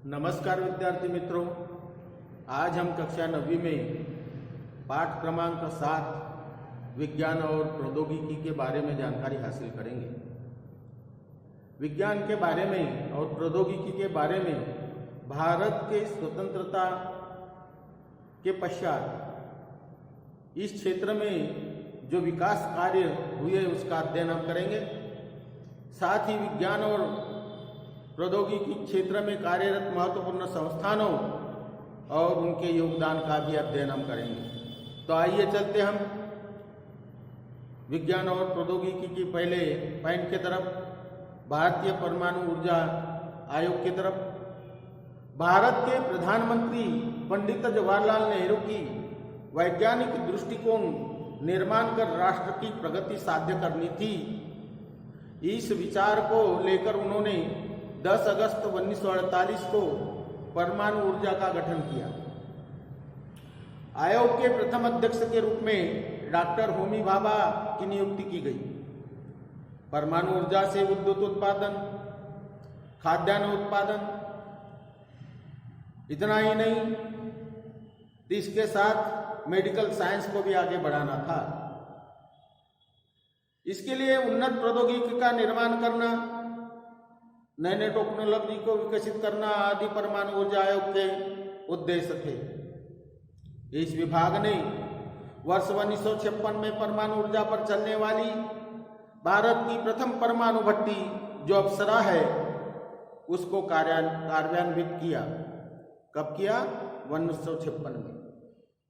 नमस्कार विद्यार्थी मित्रों, आज हम कक्षा 9वीं में पाठ क्रमांक 7 विज्ञान और प्रौद्योगिकी के बारे में जानकारी हासिल करेंगे। विज्ञान के बारे में और प्रौद्योगिकी के बारे में भारत के स्वतंत्रता के पश्चात इस क्षेत्र में जो विकास कार्य हुए उसका अध्ययन हम करेंगे। साथ ही विज्ञान और प्रौद्योगिकी क्षेत्र में कार्यरत महत्वपूर्ण संस्थानों और उनके योगदान का भी अध्ययन हम करेंगे। तो आइए चलते हम विज्ञान और प्रौद्योगिकी की पहले पॉइंट की तरफ, भारतीय परमाणु ऊर्जा आयोग की तरफ। भारत के प्रधानमंत्री पंडित जवाहरलाल नेहरू की वैज्ञानिक दृष्टिकोण निर्माण कर राष्ट्र की प्रगति साध्य करनी थी। इस विचार को लेकर उन्होंने 10 अगस्त 1948 को परमाणु ऊर्जा का गठन किया। आयोग के प्रथम अध्यक्ष के रूप में डॉक्टर होमी भाभा की नियुक्ति की गई। परमाणु ऊर्जा से विद्युत उत्पादन, खाद्यान्न उत्पादन, इतना ही नहीं, इसके साथ मेडिकल साइंस को भी आगे बढ़ाना था। इसके लिए उन्नत प्रौद्योगिकी का निर्माण करना, नए नए टेक्नोलॉजी को विकसित करना आदि परमाणु ऊर्जा आयोग के उद्देश्य थे। इस विभाग ने वर्ष 1956 में परमाणु ऊर्जा पर चलने वाली भारत की प्रथम परमाणु भट्टी जो अप्सरा है उसको कार्यान्वित किया। कब किया? 1956 में।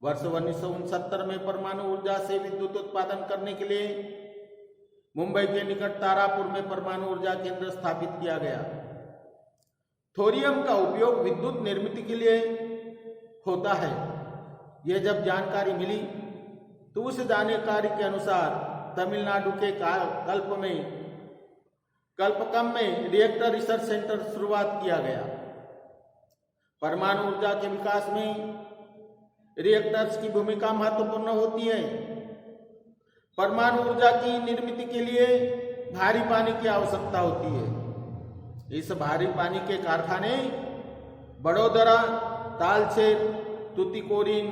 वर्ष 1969 में परमाणु ऊर्जा से विद्युत उत्पादन करने के लिए मुंबई के निकट तारापुर में परमाणु ऊर्जा केंद्र स्थापित किया गया। थोरियम का उपयोग विद्युत निर्मित के लिए होता है। यह जब जानकारी मिली तो उस जानकारी के अनुसार तमिलनाडु के कल्पकम में रिएक्टर रिसर्च सेंटर शुरुआत किया गया। परमाणु ऊर्जा के विकास में रिएक्टर्स की भूमिका महत्वपूर्ण होती है। परमाणु ऊर्जा की निर्मित के लिए भारी पानी की आवश्यकता होती है। इस भारी पानी के कारखाने बड़ोदरा, तालचेर, तुतीकोरिन,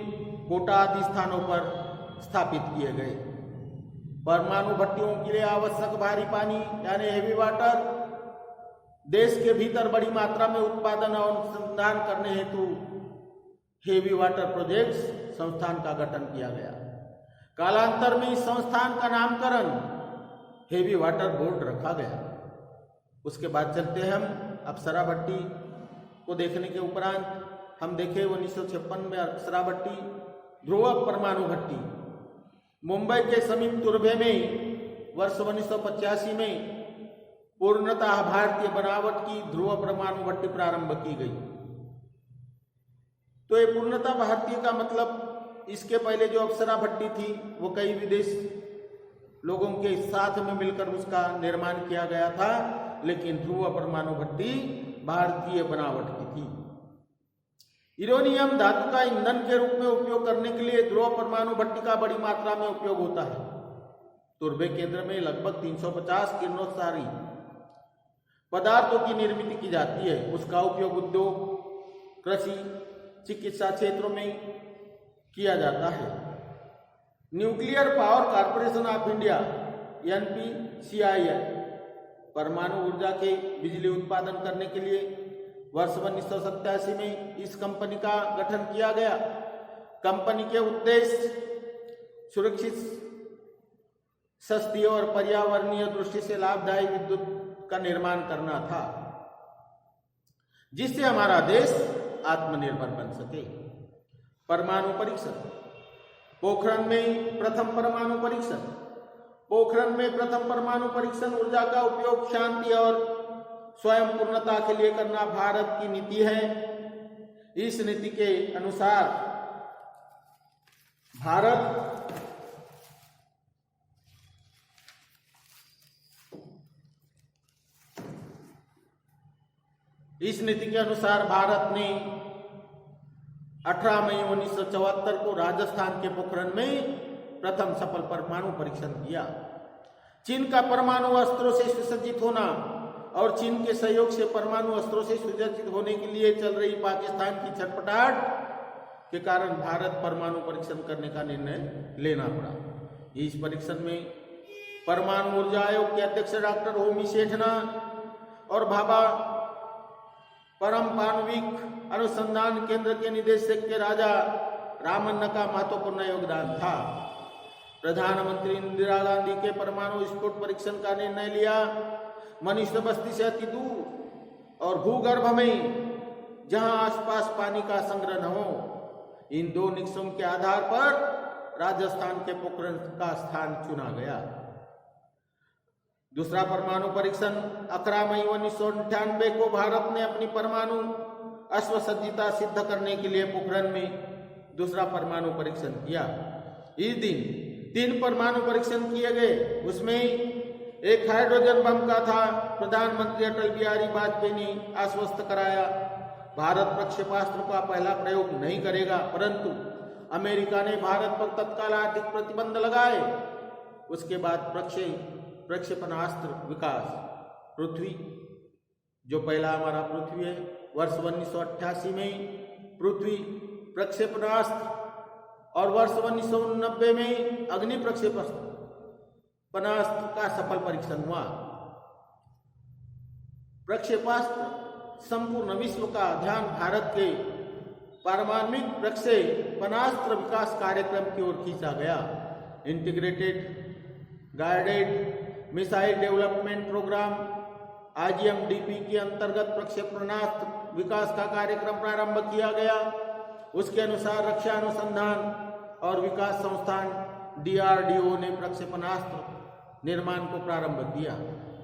कोटा आदि स्थानों पर स्थापित किए गए। परमाणु भट्टियों के लिए आवश्यक भारी पानी यानी हेवी वाटर देश के भीतर बड़ी मात्रा में उत्पादन और अनुसंधान करने हेतु हेवी वाटर प्रोजेक्ट्स संस्थान का गठन किया गया। कालांतर में इस संस्थान का नामकरण हेवी वाटर बोर्ड रखा गया। उसके बाद चलते हैं हम अप्सरा भट्टी को देखने के उपरांत हम देखें 1956 में अप्सरा भट्टी ध्रुव परमाणु भट्टी मुंबई के समीप तुर्भे में वर्ष 1985 में पूर्णतः भारतीय बनावट की ध्रुव परमाणु भट्टी प्रारंभ की गई। तो ये पूर्णतः भारतीय का मतलब इसके पहले जो अप्सरा भट्टी थी वो कई विदेश लोगों के साथ में मिलकर उसका निर्माण किया गया था, लेकिन ध्रुव परमाणु भट्टी भारतीय बनावट की थी। यूरेनियम धातु का ईंधन के रूप में उपयोग करने के लिए ध्रुव परमाणु भट्टी का बड़ी मात्रा में उपयोग होता है। तुर्भे केंद्र में लगभग 350 किरणोत्सारी पदार्थों की निर्मित की जाती है। उसका उपयोग उद्योग, कृषि, चिकित्सा क्षेत्रों में किया जाता है। Nuclear power corporation of India NPCIL परमाणु ऊर्जा के बिजली उत्पादन करने के लिए वर्ष 1987 में इस कंपनी का गठन किया गया। कंपनी के उद्देश्य सुरक्षित, सस्ती और पर्यावरणीय दृष्टि से लाभदायी विद्युत का निर्माण करना था, जिससे हमारा देश आत्मनिर्भर बन सके। परमाणु परीक्षण, पोखरण में प्रथम परमाणु परीक्षण। पोखरण में प्रथम परमाणु परीक्षण ऊर्जा का उपयोग शांति और स्वयं पूर्णता के लिए करना भारत की नीति है। इस नीति के अनुसार भारत ने 18 मई 1974 को राजस्थान के पोखरण में प्रथम सफल परमाणु परीक्षण किया। चीन का परमाणु अस्त्रों से सुसज्जित होना और चीन के सहयोग से परमाणु अस्त्रों से सुसज्जित होने के लिए चल रही पाकिस्तान की छटपटाहट के कारण भारत परमाणु परीक्षण करने का निर्णय लेना पड़ा। इस परीक्षण में परमाणु ऊर्जा आयोग के अध्यक्ष डॉक्टर होमी सेठना और भाभा परमाणविक अनुसंधान केंद्र के निदेशक के राजा रामन्ना का महत्वपूर्ण योगदान था। प्रधानमंत्री इंदिरा गांधी के परमाणु विस्फोट परीक्षण का निर्णय लिया। मनुष्य बस्ती से अति दूर और भूगर्भ में जहां आसपास पानी का संग्रह न हो, इन दो निष्कर्षों के आधार पर राजस्थान के पोखरण का स्थान चुना गया। दूसरा परमाणु परीक्षण 11 मई 1998 को भारत ने अपनी परमाणु अश्वसज्जिता सिद्ध करने के लिए पोखरण में दूसरा परमाणु परीक्षण किया। इस दिन 3 परमाणु परीक्षण किए गए। उसमें एक हाइड्रोजन बम का था। प्रधानमंत्री अटल बिहारी वाजपेयी ने आश्वस्त कराया, भारत प्रक्षेपास्त्र का पहला प्रयोग नहीं करेगा, परंतु अमेरिका ने भारत पर तत्काल आर्थिक प्रतिबंध लगाए। उसके बाद प्रक्षेपणास्त्र विकास पृथ्वी, जो पहला हमारा पृथ्वी है, वर्ष 1988 में पृथ्वी प्रक्षेपणास्त्र और वर्ष 1990 में अग्नि प्रक्षेपणास्त्र का सफल परीक्षण हुआ। प्रक्षेपास्त्र संपूर्ण विश्व का ध्यान भारत के पारमाणविक प्रक्षेपणास्त्र विकास कार्यक्रम की ओर खींचा गया। Integrated guided missile development programme IGMDP के अंतर्गत प्रक्षेपणास्त्र विकास का कार्यक्रम प्रारंभ किया गया। उसके अनुसार रक्षा अनुसंधान और विकास संस्थान DRDO ने प्रक्षेपणास्त्र निर्माण को प्रारंभ किया।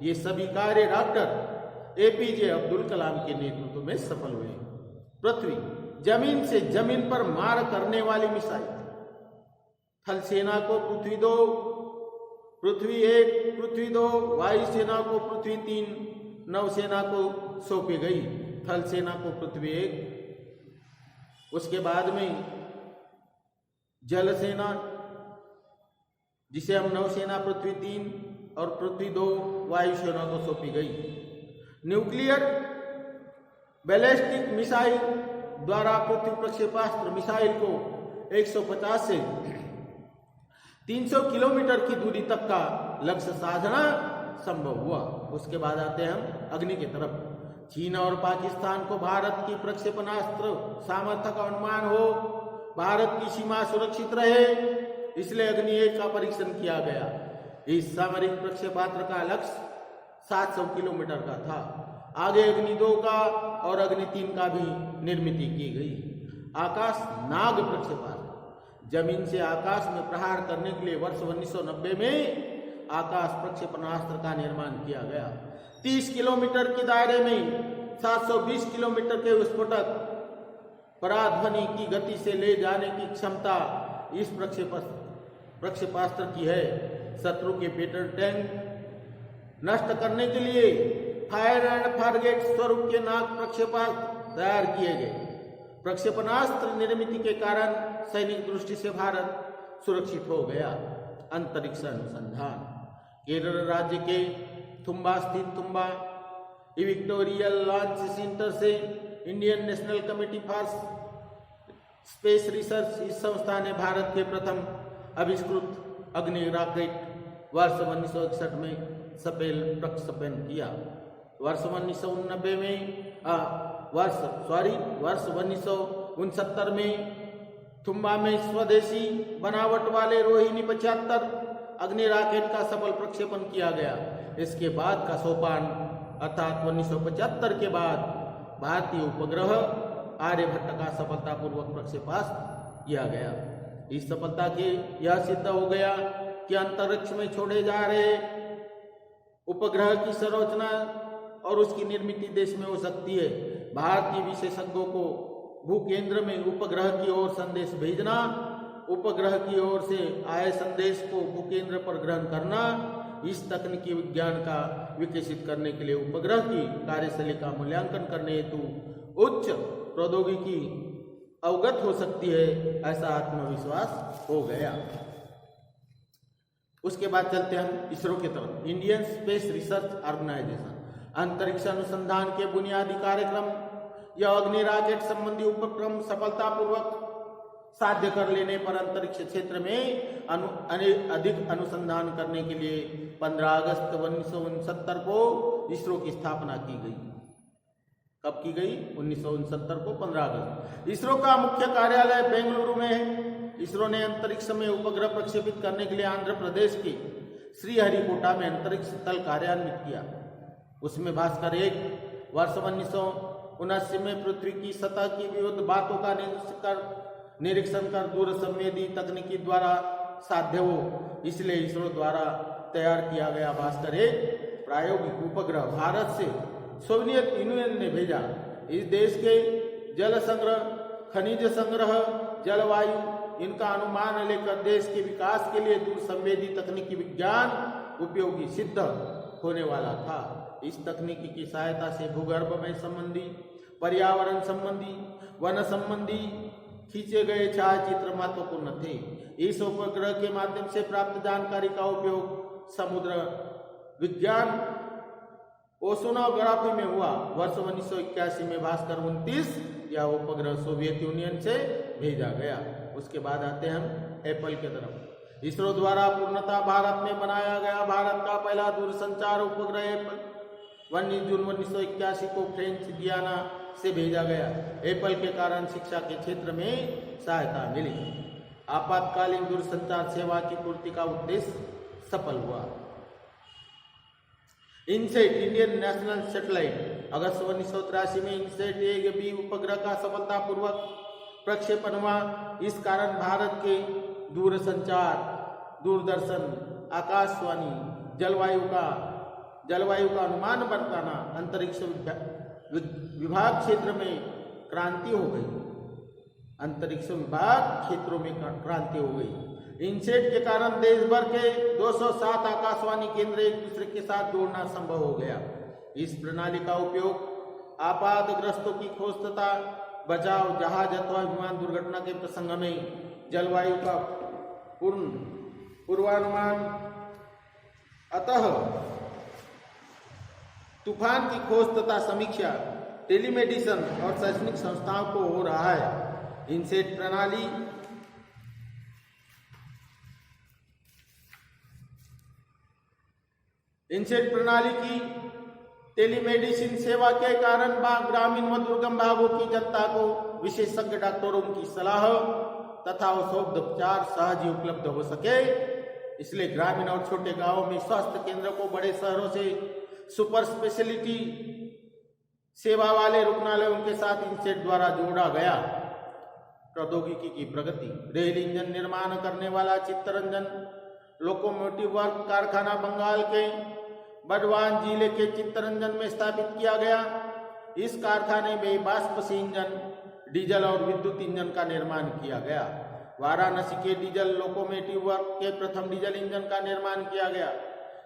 ये सभी कार्य डॉक्टर APJ अब्दुल कलाम के नेतृत्व में सफल हुए। पृथ्वी, जमीन से जमीन पर मार करने वाली मिसाइल, थल सेना को पृथ्वी 1, पृथ्वी 2, वायुसेना को पृथ्वी 3, नौसेना को सौंपी गई। थल सेना को पृथ्वी 1, उसके बाद में जल सेना, जिसे हम नौसेना पृथ्वी 3 और पृथ्वी 2 वायुसेना को सौंपी गई। न्यूक्लियर बैलिस्टिक मिसाइल द्वारा पृथ्वी प्रक्षेपास्त्र मिसाइल को 150 से 300 किलोमीटर की दूरी तक का लक्ष्य साधना संभव हुआ। उसके बाद आते हैं हम अग्नि की तरफ। चीन और पाकिस्तान को भारत की प्रक्षेपणास्त्र सामर्थ्य का अनुमान हो, भारत की सीमा सुरक्षित रहे, इसलिए अग्नि 1 का परीक्षण किया गया। इस सामरिक प्रक्षेपास्त्र का लक्ष्य 700 किलोमीटर का था। आगे अग्नि 2 का और अग्नि 3 का भी निर्मित की गई। आकाश नाग प्रक्षेपास्त्र, जमीन से आकाश में प्रहार करने के लिए वर्ष 1990 में आकाश प्रक्षेपणास्त्र का निर्माण किया गया। 30 किलोमीटर के दायरे में 720 किलोमीटर के विस्फोटक पराध्वनि की गति से ले जाने की क्षमता इस प्रक्षेपास्त्र की है। शत्रु के पेट्रोल टैंक नष्ट करने के लिए फायर एंड फॉरगेट स्वरूप के नाग प्रक्षेपास्त्र तैयार किए गए। प्रक्षेपणास्त्र निर्मित के कारण सैनिक दृष्टि से भारत सुरक्षित हो गया। अंतरिक्ष अनुसंधान, केरल राज्य के तुम्बा स्थित तुम्बा इक्वेटोरियल लॉन्च सेंटर से Indian national committee for space research, इस संस्था ने भारत के प्रथम आविष्कृत अग्नि रॉकेट वर्ष 1961 में सफल प्रक्षेपण किया। वर्ष 1969 में वर्ष 1969 में तुम्बा में स्वदेशी बनावट वाले रोहिणी 75 अग्नि रॉकेट का सफल प्रक्षेपण किया गया। इसके बाद का सोपान अर्थात 1975 के बाद भारतीय उपग्रह आर्यभट्ट का सफलतापूर्वक प्रक्षेपास्त्र किया गया। इस सफलता के यह सिद्ध हो गया कि अंतरिक्ष में छोड़े जा रहे उपग्रह की संरचना और उसकी निर्मित देश में हो सकती है। भारतीय विशेषज्ञों को भूकेंद्र में उपग्रह की ओर संदेश भेजना, उपग्रह की ओर से आए संदेश को भूकेंद्र पर ग्रहण करना, इस तकनीकी विज्ञान का विकसित करने के लिए उपग्रह की कार्यशैली का मूल्यांकन करने हेतु उच्च प्रौद्योगिकी अवगत हो सकती है, ऐसा आत्मविश्वास हो गया। उसके बाद चलते हम इसरो की तरफ। इंडियन स्पेस रिसर्च ऑर्गेनाइजेशन अंतरिक्ष अनुसंधान के बुनियादी कार्यक्रम या अग्नि रॉकेट संबंधी उपक्रम सफलतापूर्वक साध्य कर लेने पर अंतरिक्ष क्षेत्र में अधिक अनुसंधान करने के लिए 15 अगस्त 1969 को इसरो की स्थापना की गई। कब की गई? 1969 को 15 अगस्त। इसरो का मुख्य कार्यालय बेंगलुरु में है। इसरो ने अंतरिक्ष में उपग्रह प्रक्षेपित करने के लिए आंध्र प्रदेश के श्रीहरिकोटा में अंतरिक्ष तल कार्यान्वित किया। उसमें भास्कर 1 वर्ष 1979 में पृथ्वी की सतह की विविध बातों का निरीक्षण कर दूर संवेदी तकनीकी द्वारा साध्य हो, इसलिए इसरो द्वारा तैयार किया गया भास्कर 1 प्रायोगिक उपग्रह भारत से सोवियत यूनियन ने भेजा। इस देश के जल संग्रह, खनिज संग्रह, जलवायु इनका अनुमान लेकर देश के विकास के लिए दूर संवेदी तकनीकी विज्ञान उपयोगी सिद्ध होने वाला था। इस तकनीकी की सहायता से भूगर्भ में संबंधी, पर्यावरण संबंधी, वन संबंधी खींचे गए छायाचित्र महत्वपूर्ण थे। इस उपग्रह के माध्यम से प्राप्त जानकारी का उपयोग समुद्र विज्ञान, ओशनोग्राफी में हुआ। वर्ष 1981 में भास्कर 29 यह उपग्रह सोवियत यूनियन से भेजा गया। उसके बाद आते हैं हम एप्पल के तरफ। इसरो द्वारा पूर्णतः भारत में बनाया गया भारत का पहला दूरसंचार उपग्रह एप्पल 19 जून 1981 को फ्रेंच गियाना से भेजा गया। एप्पल के कारण शिक्षा के क्षेत्र में सहायता मिली। आपातकालीन दूरसंचार सेवा की पूर्ति का उद्देश्य सफल हुआ। इनसेट इंडियन नेशनल सैटेलाइट अगस्त 1983 में इनसेट A-B उपग्रह का सफलतापूर्वक प्रक्षेपण हुआ। इस कारण भारत के दूरसंचार, दूरदर्शन, आकाशवाणी, जलवायु का अनुमान बताना, अंतरिक्ष विभाग क्षेत्र में क्रांति हो गई। अंतरिक्ष विभाग क्षेत्रों में क्रांति हो गई। इनसेट के कारण देश भर के 207 आकाशवाणी केंद्र एक दूसरे के साथ जोड़ना संभव हो गया। इस प्रणाली का उपयोग आपातग्रस्तों की खोज तथा बचाव, जहाज अथवा विमान दुर्घटना के प्रसंग में जलवायु का पूर्वानुमान, अतः तूफान की खोज तथा समीक्षा, टेलीमेडिसिन और शैक्षणिक संस्थाओं को हो रहा है। इनसेट प्रणाली की टेलीमेडिसिन सेवा के कारण ग्रामीण व दुर्गम भागों की जनता को विशेषज्ञ डॉक्टरों की सलाह तथा औषधोपचार सहज ही उपलब्ध हो सके, इसलिए ग्रामीण और छोटे गांवों में स्वास्थ्य केंद्र को बड़े शहरों से सुपर स्पेशलिटी सेवा वाले रुग्णालयों के साथ इनसेट द्वारा जोड़ा गया। प्रौद्योगिकी की प्रगति। रेल इंजन निर्माण करने वाला चित्तरंजन लोकोमोटिव वर्क कारखाना बंगाल के बर्धवान जिले के चित्तरंजन में स्थापित किया गया। इस कारखाने में बाष्प से इंजन, डीजल और विद्युत इंजन का निर्माण किया गया। वाराणसी के डीजल लोकोमोटिव वर्क के प्रथम डीजल इंजन का निर्माण किया गया।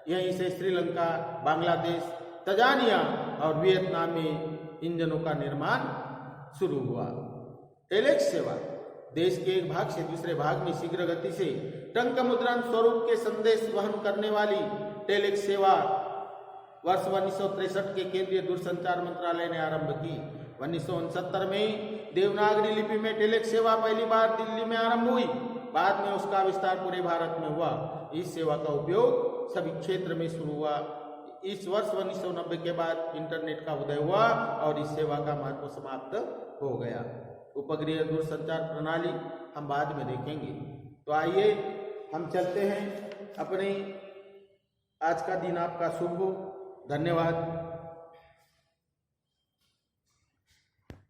यहीं से श्रीलंका, बांग्लादेश, तंजानिया और वियतनाम में इंजनों का निर्माण शुरू हुआ। टेलेक्स सेवा। देश के एक भाग से दूसरे भाग में शीघ्र गति से टंक मुद्रण स्वरूप के संदेश वहन करने वाली टेलेक्स सेवा वर्ष 1963 के केंद्रीय दूरसंचार मंत्रालय ने आरंभ की। 1969 में देवनागरी लिपि में टेलेक्स सेवा पहली बार दिल्ली में आरंभ हुई। बाद में उसका विस्तार पूरे भारत में हुआ। इस सेवा का उपयोग सभी क्षेत्र में शुरू हुआ। इस वर्ष 1990 के बाद इंटरनेट का उदय हुआ और इस सेवा का महत्व समाप्त हो गया। उपग्रह दूरसंचार प्रणाली हम बाद में देखेंगे। तो आइए हम चलते हैं अपने। आज का दिन आपका शुभ हो। धन्यवाद।